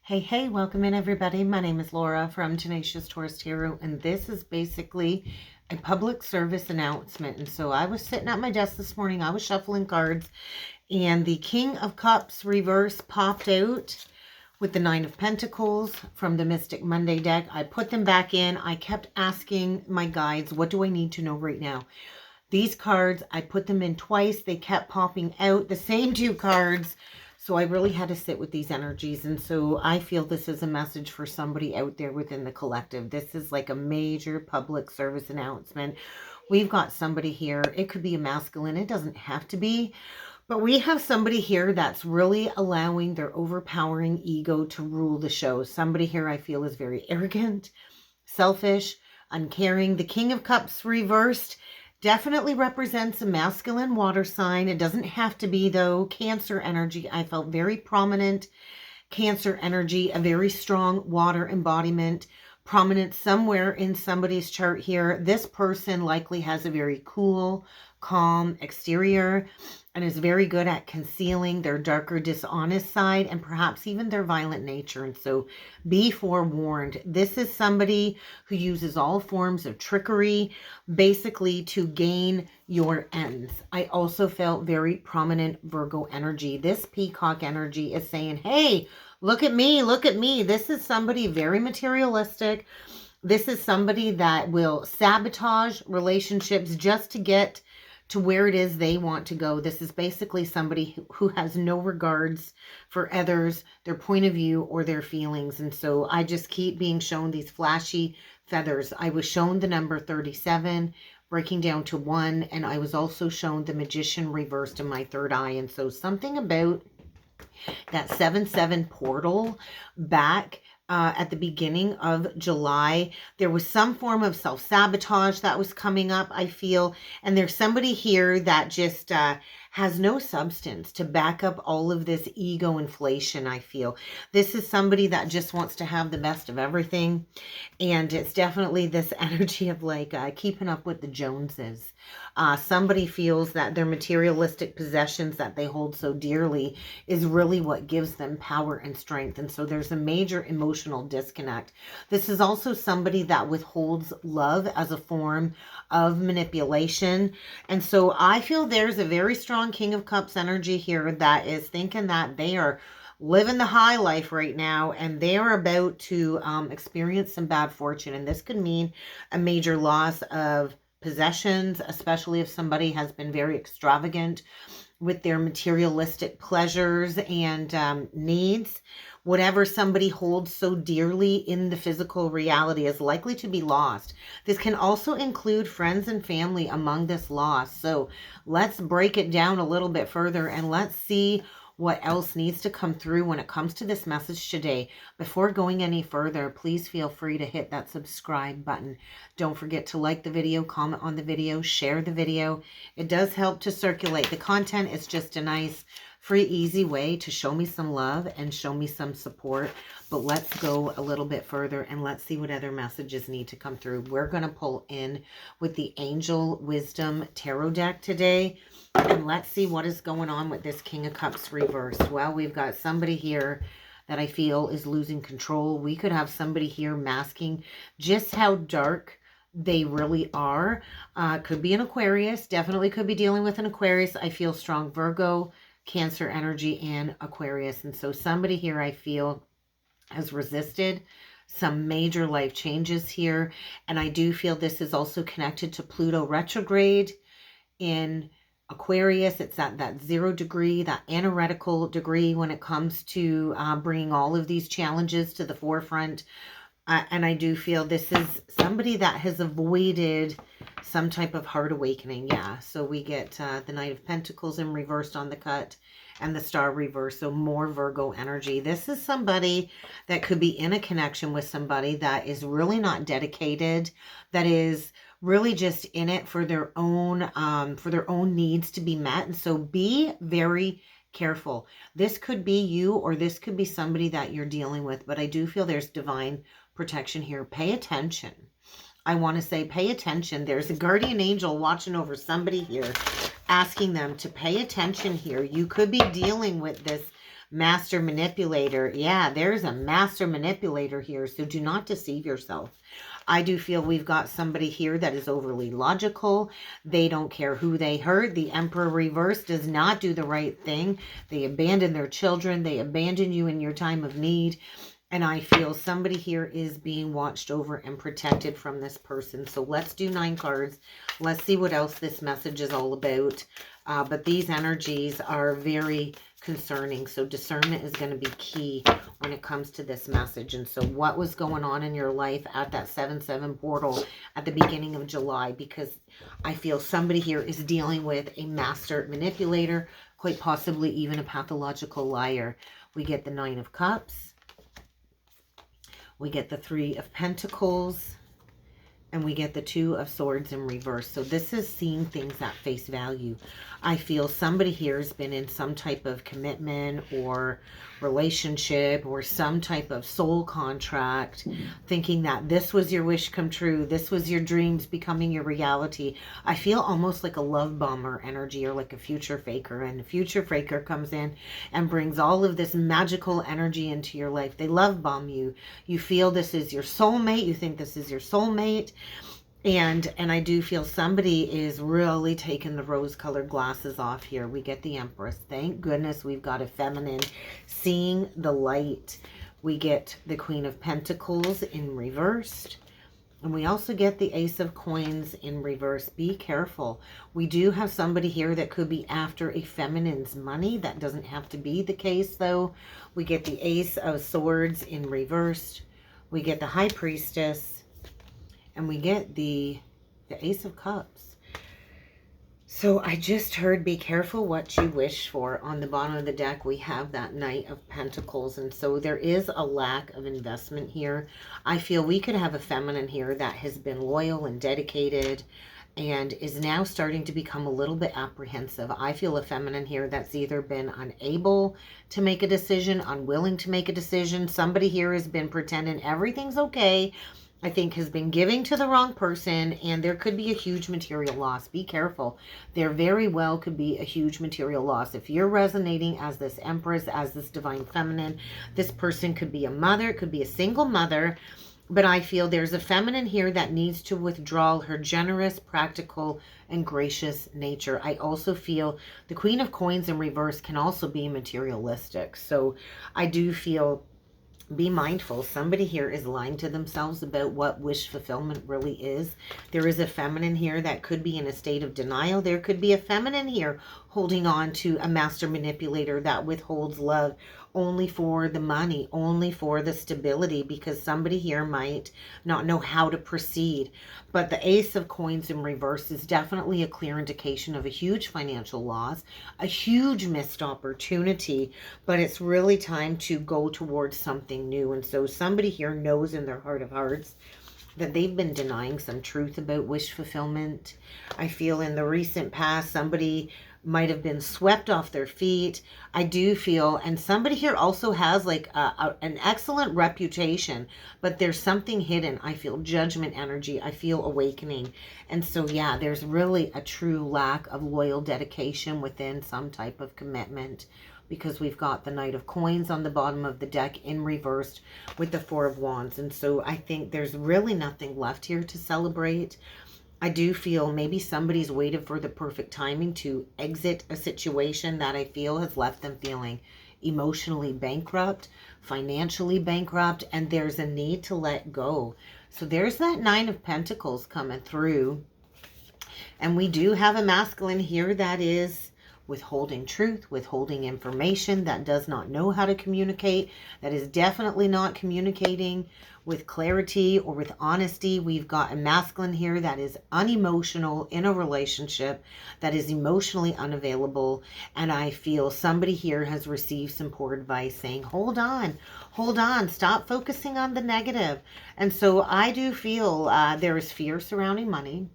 Hey, welcome in everybody. My name is Laura from Tenacious Taurus Tarot, and this is basically a public service announcement. And so I was sitting at my desk this morning, I was shuffling cards, and the King of Cups reverse popped out with the Nine of Pentacles from the Mystic Monday deck. I put them back in. I kept asking my guides, what do I need to know right now? These cards, I put them in twice. They kept popping out, the same two cards. So I really had to sit with these energies. And so I feel this is a message for somebody out there within the collective. This is like a major public service announcement. We've got somebody here. It could be a masculine. It doesn't have to be. But we have somebody here that's really allowing their overpowering ego to rule the show. Somebody here I feel is very arrogant, selfish, uncaring. The King of Cups reversed definitely represents a masculine water sign. It doesn't have to be, though. Cancer energy, I felt very prominent. Cancer energy, a very strong water embodiment, prominent somewhere in somebody's chart here. This person likely has a very cool, calm exterior and is very good at concealing their darker, dishonest side and perhaps even their violent nature. And so be forewarned. This is somebody who uses all forms of trickery, basically to gain your ends. I also felt very prominent Virgo energy. This peacock energy is saying, hey, look at me, look at me. This is somebody very materialistic. This is somebody that will sabotage relationships just to get to where it is they want to go. This is basically somebody who has no regards for others, their point of view, or their feelings. And so I just keep being shown these flashy feathers. I was shown the number 37, breaking down to 1, and I was also shown the Magician reversed in my third eye. And so something about that 7-7 portal back at the beginning of July, there was some form of self-sabotage that was coming up, I feel. And there's somebody here that just has no substance to back up all of this ego inflation, I feel. This is somebody that just wants to have the best of everything. And it's definitely this energy of like keeping up with the Joneses. Somebody feels that their materialistic possessions that they hold so dearly is really what gives them power and strength. And so there's a major emotional disconnect. This is also somebody that withholds love as a form of manipulation. And so I feel there's a very strong King of Cups energy here that is thinking that they are living the high life right now, and they are about to experience some bad fortune. And this could mean a major loss of possessions, especially if somebody has been very extravagant with their materialistic pleasures and needs. Whatever somebody holds so dearly in the physical reality is likely to be lost. This can also include friends and family among this loss. So let's break it down a little bit further and let's see what else needs to come through when it comes to this message today. Before going any further, please feel free to hit that subscribe button. Don't forget to like the video, comment on the video, share the video. It does help to circulate the content. It's just a nice, free, easy way to show me some love and show me some support. But let's go a little bit further and let's see what other messages need to come through. We're going to pull in with the Angel Wisdom Tarot deck today. And let's see what is going on with this King of Cups reversed. Well, we've got somebody here that I feel is losing control. We could have somebody here masking just how dark they really are. Could be an Aquarius. Definitely could be dealing with an Aquarius. I feel strong Virgo, Cancer energy, and Aquarius. And so somebody here I feel has resisted some major life changes here. And I do feel this is also connected to Pluto retrograde in Aquarius. It's at that 0 degree, that analytical degree when it comes to bringing all of these challenges to the forefront. And I do feel this is somebody that has avoided some type of heart awakening. Yeah, so we get the Knight of Pentacles in reversed on the cut and the Star reversed. So more Virgo energy. This is somebody that could be in a connection with somebody that is really not dedicated, that is really just in it for their own needs to be met. And so be very careful. This could be you, or this could be somebody that you're dealing with, but I do feel there's divine protection here. Pay attention. I want to say pay attention. There's a guardian angel watching over somebody here, asking them to pay attention here. You could be dealing with this Master manipulator. Yeah, there's a master manipulator here. So do not deceive yourself. I do feel we've got somebody here that is overly logical. They don't care who they hurt. The Emperor reverse does not do the right thing. They abandon their children. They abandon you in your time of need. And I feel somebody here is being watched over and protected from this person. So let's do 9 cards. Let's see what else this message is all about. But these energies are very concerning. So discernment is going to be key when it comes to this message. And so what was going on in your life at that 7/7 portal at the beginning of July? Because I feel somebody here is dealing with a master manipulator, quite possibly even a pathological liar. We get the 9 of Cups. We get the 3 of Pentacles, and we get the 2 of Swords in reverse. So this is seeing things at face value. I feel somebody here has been in some type of commitment or relationship or some type of soul contract, thinking that this was your wish come true. This was your dreams becoming your reality. I feel almost like a love bomber energy, or like a future faker. And the future faker comes in and brings all of this magical energy into your life. They love bomb you. You feel this is your soulmate. You think this is your soulmate. And I do feel somebody is really taking the rose-colored glasses off here. We get the Empress. Thank goodness we've got a feminine seeing the light. We get the Queen of Pentacles in reversed. And we also get the Ace of Coins in reverse. Be careful. We do have somebody here that could be after a feminine's money. That doesn't have to be the case, though. We get the Ace of Swords in reversed. We get the High Priestess. And we get the Ace of Cups. So I just heard, be careful what you wish for. On the bottom of the deck, we have that Knight of Pentacles. And so there is a lack of investment here. I feel we could have a feminine here that has been loyal and dedicated and is now starting to become a little bit apprehensive. I feel a feminine here that's either been unable to make a decision, unwilling to make a decision. Somebody here has been pretending everything's okay, I think has been giving to the wrong person, and there could be a huge material loss. Be careful. There very well could be a huge material loss. If you're resonating as this Empress, as this Divine Feminine, this person could be a mother, it could be a single mother, but I feel there's a feminine here that needs to withdraw her generous, practical, and gracious nature. I also feel the Queen of Coins in reverse can also be materialistic. So I do feel, be mindful. Somebody here is lying to themselves about what wish fulfillment really is. There is a feminine here that could be in a state of denial. There could be a feminine here holding on to a master manipulator that withholds love only for the money, only for the stability, because somebody here might not know how to proceed. But the Ace of Coins in reverse is definitely a clear indication of a huge financial loss, a huge missed opportunity, but it's really time to go towards something new. And so somebody here knows in their heart of hearts that they've been denying some truth about wish fulfillment. I feel in the recent past, somebody might have been swept off their feet. I do feel, and somebody here also has like an excellent reputation, but there's something hidden. I feel judgment energy. I feel awakening. And so, yeah, there's really a true lack of loyal dedication within some type of commitment, because we've got the Knight of Coins on the bottom of the deck in reversed with the Four of Wands. And so I think there's really nothing left here to celebrate. I do feel maybe somebody's waited for the perfect timing to exit a situation that I feel has left them feeling emotionally bankrupt, financially bankrupt, and there's a need to let go. So there's that Nine of Pentacles coming through. And we do have a masculine here that is withholding truth, withholding information, that does not know how to communicate, that is definitely not communicating with clarity or with honesty. We've got a masculine here that is unemotional in a relationship, that is emotionally unavailable. And I feel somebody here has received some poor advice saying, hold on, stop focusing on the negative. And so I do feel there is fear surrounding money.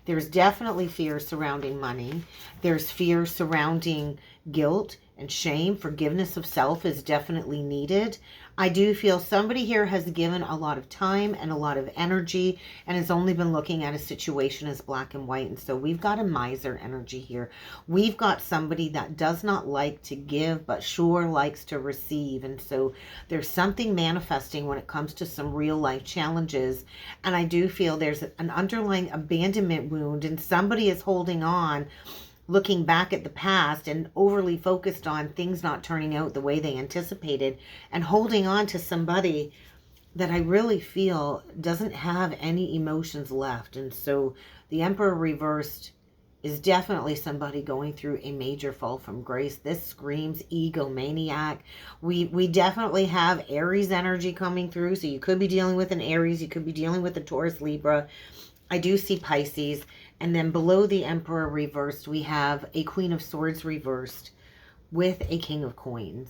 There's definitely fear surrounding money. There's fear surrounding guilt, and shame. Forgiveness of self is definitely needed. I do feel somebody here has given a lot of time and a lot of energy and has only been looking at a situation as black and white. And so we've got a miser energy here. We've got somebody that does not like to give, but sure likes to receive. And so there's something manifesting when it comes to some real life challenges. And I do feel there's an underlying abandonment wound, and somebody is holding on, looking back at the past and overly focused on things not turning out the way they anticipated, and holding on to somebody that I really feel doesn't have any emotions left. And so the Emperor reversed is definitely somebody going through a major fall from grace. This screams egomaniac. We definitely have Aries energy coming through. So you could be dealing with an Aries. You could be dealing with a Taurus, Libra. I do see Pisces. And then below the Emperor reversed, we have a Queen of Swords reversed with a King of Coins.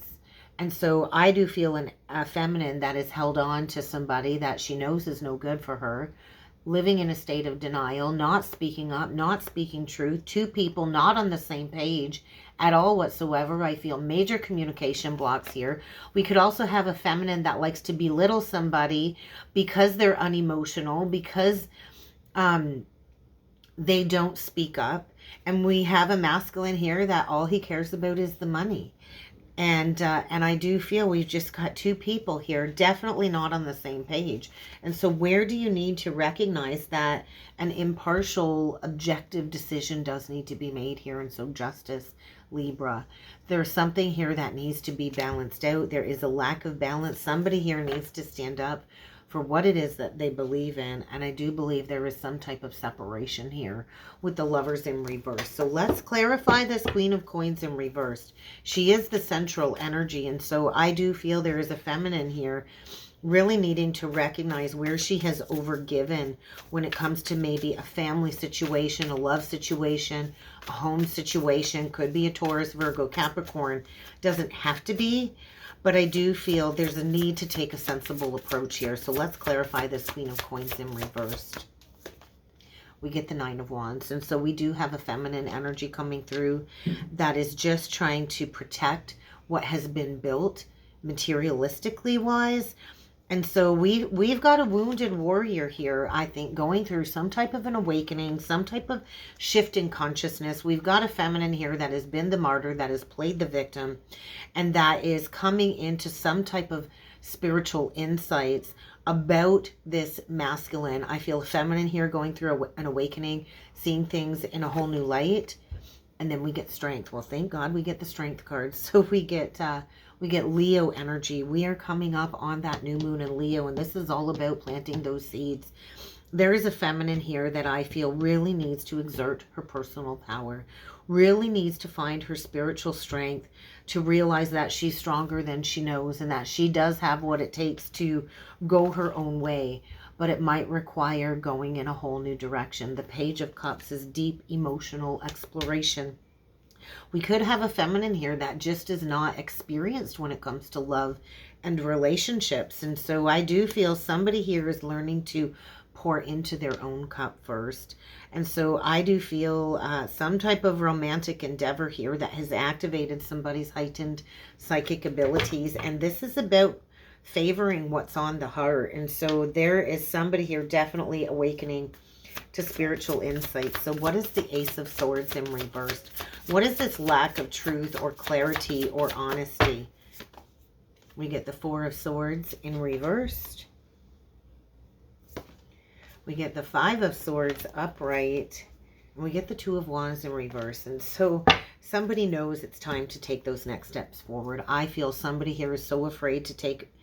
And so I do feel a feminine that is held on to somebody that she knows is no good for her, living in a state of denial, not speaking up, not speaking truth. Two people not on the same page at all whatsoever. I feel major communication blocks here. We could also have a feminine that likes to belittle somebody because they're unemotional, because they don't speak up. And we have a masculine here that all he cares about is the money. And I do feel we've just got two people here definitely not on the same page. And so where do you need to recognize that an impartial, objective decision does need to be made here? And so justice, Libra. There's something here that needs to be balanced out. There is a lack of balance. Somebody here needs to stand up for what it is that they believe in. And I do believe there is some type of separation here with the Lovers in reverse. So let's clarify this Queen of Coins in reversed. She is the central energy. And so I do feel there is a feminine here really needing to recognize where she has overgiven when it comes to maybe a family situation, a love situation, a home situation. Could be a Taurus, Virgo, Capricorn. Doesn't have to be. But I do feel there's a need to take a sensible approach here. So let's clarify this Queen of Coins in reversed. We get the Nine of Wands. And so we do have a feminine energy coming through that is just trying to protect what has been built materialistically wise. And so we've got a wounded warrior here, I think, going through some type of an awakening, some type of shift in consciousness. We've got a feminine here that has been the martyr, that has played the victim, and that is coming into some type of spiritual insights about this masculine. I feel feminine here going through an awakening, seeing things in a whole new light. And then we get strength. Well, thank God we get the strength cards. So we get Leo energy. We are coming up on that new moon in Leo, and this is all about planting those seeds. There is a feminine here that I feel really needs to exert her personal power, really needs to find her spiritual strength, to realize that she's stronger than she knows and that she does have what it takes to go her own way. But it might require going in a whole new direction. The Page of Cups is deep emotional exploration. We could have a feminine here that just is not experienced when it comes to love and relationships. And so I do feel somebody here is learning to pour into their own cup first. And so I do feel some type of romantic endeavor here that has activated somebody's heightened psychic abilities. And this is about favoring what's on the heart. And so there is somebody here definitely awakening to spiritual insight. So what is the Ace of Swords in reversed? What is this lack of truth or clarity or honesty? We get the Four of Swords in reversed. We get the Five of Swords upright. And we get the Two of Wands in reverse. And so somebody knows it's time to take those next steps forward. I feel somebody here is so afraid to take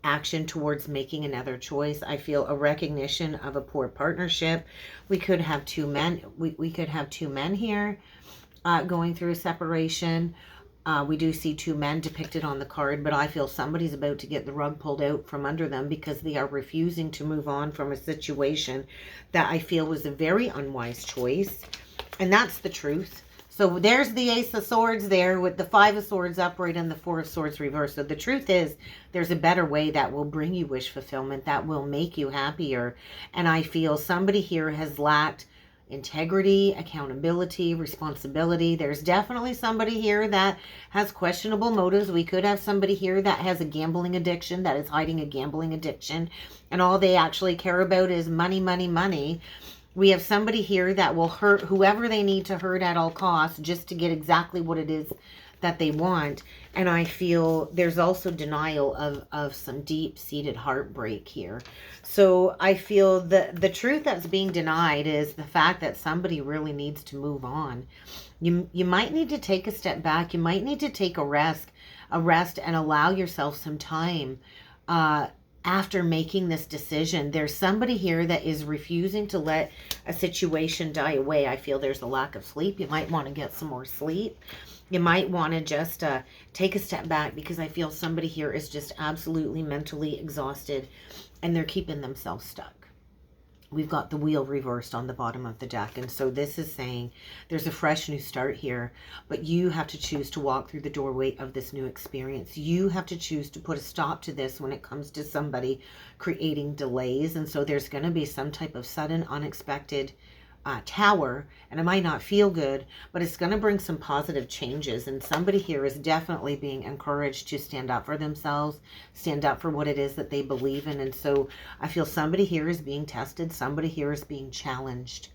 action towards making another choice. I feel a recognition of a poor partnership. We could have two men. We could have two men here going through a separation. We do see two men depicted on the card, but I feel somebody's about to get the rug pulled out from under them because they are refusing to move on from a situation that I feel was a very unwise choice. And that's the truth. So there's the Ace of Swords there with the Five of Swords upright and the Four of Swords reversed. So the truth is there's a better way that will bring you wish fulfillment, that will make you happier. And I feel somebody here has lacked integrity, accountability, responsibility. There's definitely somebody here that has questionable motives. We could have somebody here that has a gambling addiction, that is hiding a gambling addiction, and all they actually care about is money, money, money. We have somebody here that will hurt whoever they need to hurt at all costs just to get exactly what it is that they want. And I feel there's also denial of some deep-seated heartbreak here. So I feel the truth that's being denied is the fact that somebody really needs to move on. You might need to take a step back. You might need to take a rest and allow yourself some time after making this decision. There's somebody here that is refusing to let a situation die away. I feel there's a lack of sleep. You might want to get some more sleep. You might want to just take a step back, because I feel somebody here is just absolutely mentally exhausted and they're keeping themselves stuck. We've got the wheel reversed on the bottom of the deck. And so this is saying there's a fresh new start here, but you have to choose to walk through the doorway of this new experience. You have to choose to put a stop to this when it comes to somebody creating delays. And so there's going to be some type of sudden, unexpected tower, and it might not feel good, but it's going to bring some positive changes. And somebody here is definitely being encouraged to stand up for themselves, stand up for what it is that they believe in. And so I feel somebody here is being tested, somebody here is being challenged,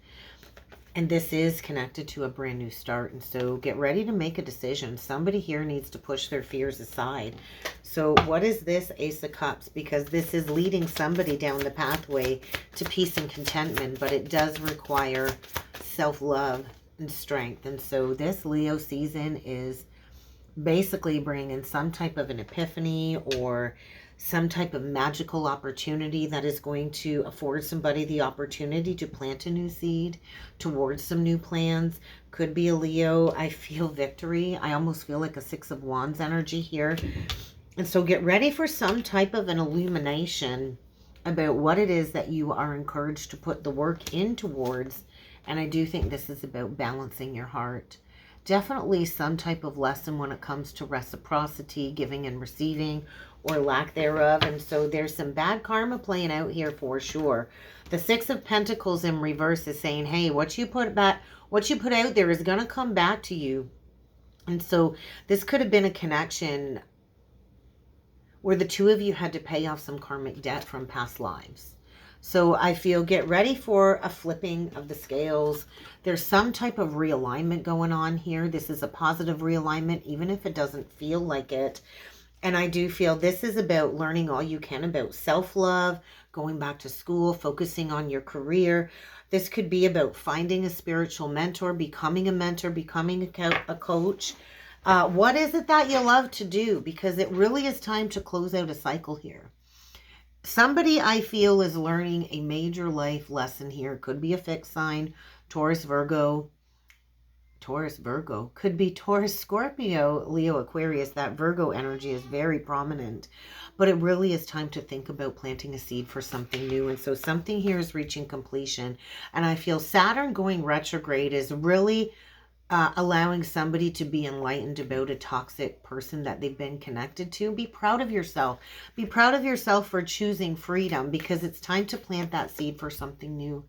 and this is connected to a brand new start. And so get ready to make a decision. Somebody here needs to push their fears aside. So what is this Ace of Cups? Because this is leading somebody down the pathway to peace and contentment, but it does require self-love and strength. And so this Leo season is basically bringing some type of an epiphany or some type of magical opportunity that is going to afford somebody the opportunity to plant a new seed towards some new plans. Could be a Leo. I feel victory. I almost feel like a Six of Wands energy here. And so get ready for some type of an illumination about what it is that you are encouraged to put the work in towards. And I do think this is about balancing your heart. Definitely some type of lesson when it comes to reciprocity, giving and receiving, or lack thereof. And so there's some bad karma playing out here for sure. The Six of Pentacles in reverse is saying, hey, what you put out there is going to come back to you. And so this could have been a connection where the two of you had to pay off some karmic debt from past lives. So I feel get ready for a flipping of the scales. There's some type of realignment going on here. This is a positive realignment, even if it doesn't feel like it. And I do feel this is about learning all you can about self-love, going back to school, focusing on your career. This could be about finding a spiritual mentor, becoming a mentor, becoming a coach. What is it that you love to do? Because it really is time to close out a cycle here. Somebody I feel is learning a major life lesson here. Could be a fixed sign, Taurus, Virgo. Taurus, Virgo. Could be Taurus, Scorpio, Leo, Aquarius. That Virgo energy is very prominent. But it really is time to think about planting a seed for something new. And so something here is reaching completion. And I feel Saturn going retrograde is really allowing somebody to be enlightened about a toxic person that they've been connected to. Be proud of yourself. Be proud of yourself for choosing freedom, because it's time to plant that seed for something new.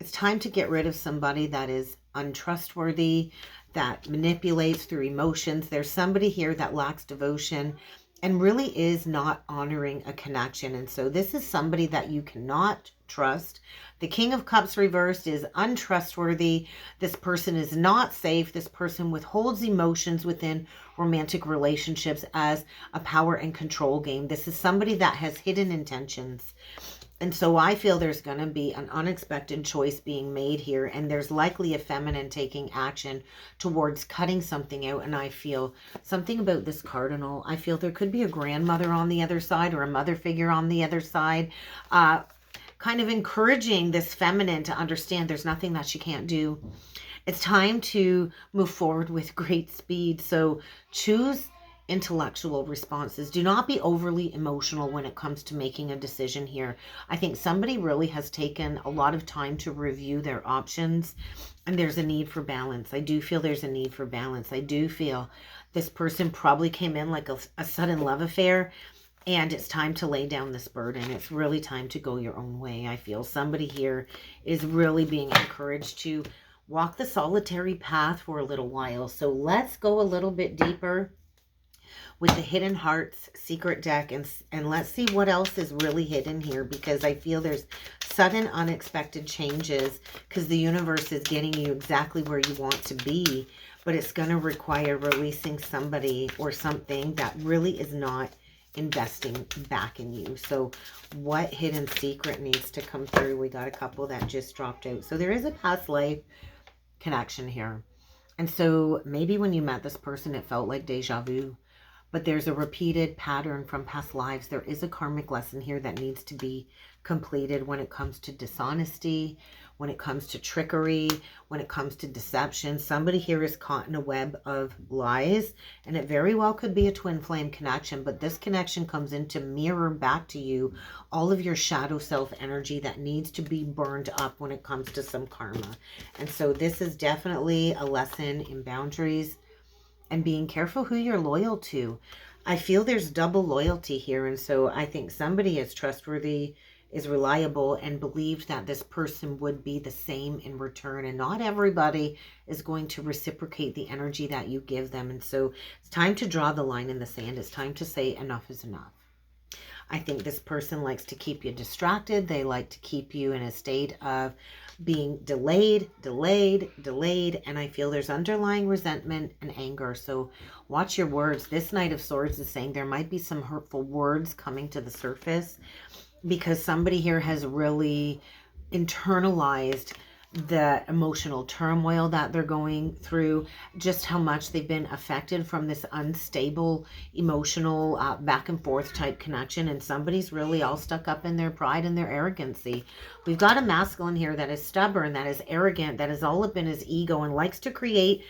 It's time to get rid of somebody that is untrustworthy, that manipulates through emotions. There's somebody here that lacks devotion and really is not honoring a connection. And so this is somebody that you cannot trust. The King of Cups reversed is untrustworthy. This person is not safe. This person withholds emotions within romantic relationships as a power and control game. This is somebody that has hidden intentions. And so I feel there's going to be an unexpected choice being made here. And there's likely a feminine taking action towards cutting something out. And I feel something about this cardinal. I feel there could be a grandmother on the other side or a mother figure on the other side. Kind of encouraging this feminine to understand there's nothing that she can't do. It's time to move forward with great speed. So choose intellectual responses. Do not be overly emotional when it comes to making a decision here. I think somebody really has taken a lot of time to review their options, and there's a need for balance. I do feel there's a need for balance. I do feel this person probably came in like a sudden love affair, And it's time to lay down this burden. It's really time to go your own way. I feel somebody here is really being encouraged to walk the solitary path for a little while. So let's go a little bit deeper with the Hidden Hearts secret deck, and let's see what else is really hidden here, because I feel there's sudden unexpected changes because the universe is getting you exactly where you want to be, but it's going to require releasing somebody or something that really is not investing back in you. So what hidden secret needs to come through? We got a couple that just dropped out. So there is a past life connection here. And so maybe when you met this person, it felt like deja vu. But there's a repeated pattern from past lives. There is a karmic lesson here that needs to be completed when it comes to dishonesty, when it comes to trickery, when it comes to deception. Somebody here is caught in a web of lies, and it very well could be a twin flame connection, but this connection comes in to mirror back to you all of your shadow self energy that needs to be burned up when it comes to some karma. And so this is definitely a lesson in boundaries and being careful who you're loyal to. I feel there's double loyalty here. And so I think somebody is trustworthy, is reliable, and believed that this person would be the same in return. And not everybody is going to reciprocate the energy that you give them. And so it's time to draw the line in the sand. It's time to say enough is enough. I think this person likes to keep you distracted. They like to keep you in a state of being delayed. And I feel there's underlying resentment and anger. So watch your words. This Knight of Swords is saying there might be some hurtful words coming to the surface because somebody here has really internalized the emotional turmoil that they're going through, just how much they've been affected from this unstable emotional back and forth type connection. And somebody's really all stuck up in their pride and their arrogancy. We've got a masculine here that is stubborn, that is arrogant, that is all up in his ego and likes to create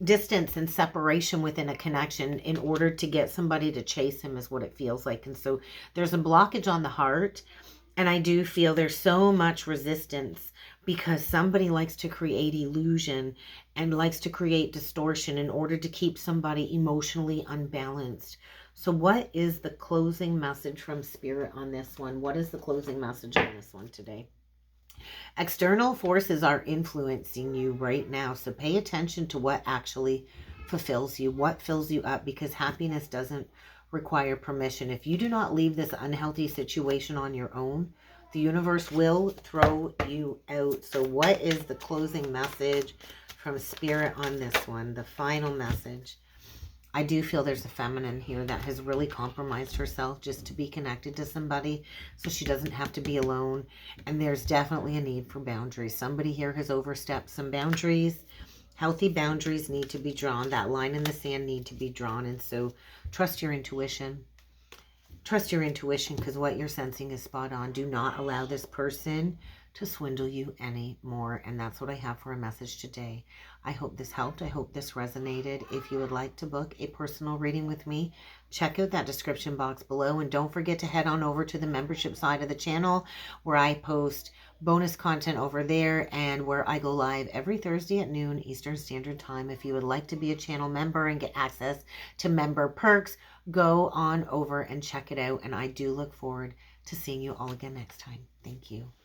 distance and separation within a connection in order to get somebody to chase him, is what it feels like. And so there's a blockage on the heart. And I do feel there's so much resistance because somebody likes to create illusion and likes to create distortion in order to keep somebody emotionally unbalanced. So what is the closing message from Spirit on this one? What is the closing message on this one today? External forces are influencing you right now. So pay attention to what actually fulfills you, what fills you up, because happiness doesn't require permission. If you do not leave this unhealthy situation on your own, the universe will throw you out. So what is the closing message from Spirit on this one? The final message. I do feel there's a feminine here that has really compromised herself just to be connected to somebody so she doesn't have to be alone. And there's definitely a need for boundaries. Somebody here has overstepped some boundaries. Healthy boundaries need to be drawn. That line in the sand need to be drawn. And so trust your intuition. Trust your intuition, because what you're sensing is spot on. Do not allow this person to swindle you anymore. And that's what I have for a message today. I hope this helped. I hope this resonated. If you would like to book a personal reading with me, check out that description box below. And don't forget to head on over to the membership side of the channel where I post bonus content over there and where I go live every Thursday at noon Eastern Standard Time. If you would like to be a channel member and get access to member perks, go on over and check it out. And I do look forward to seeing you all again next time. Thank you.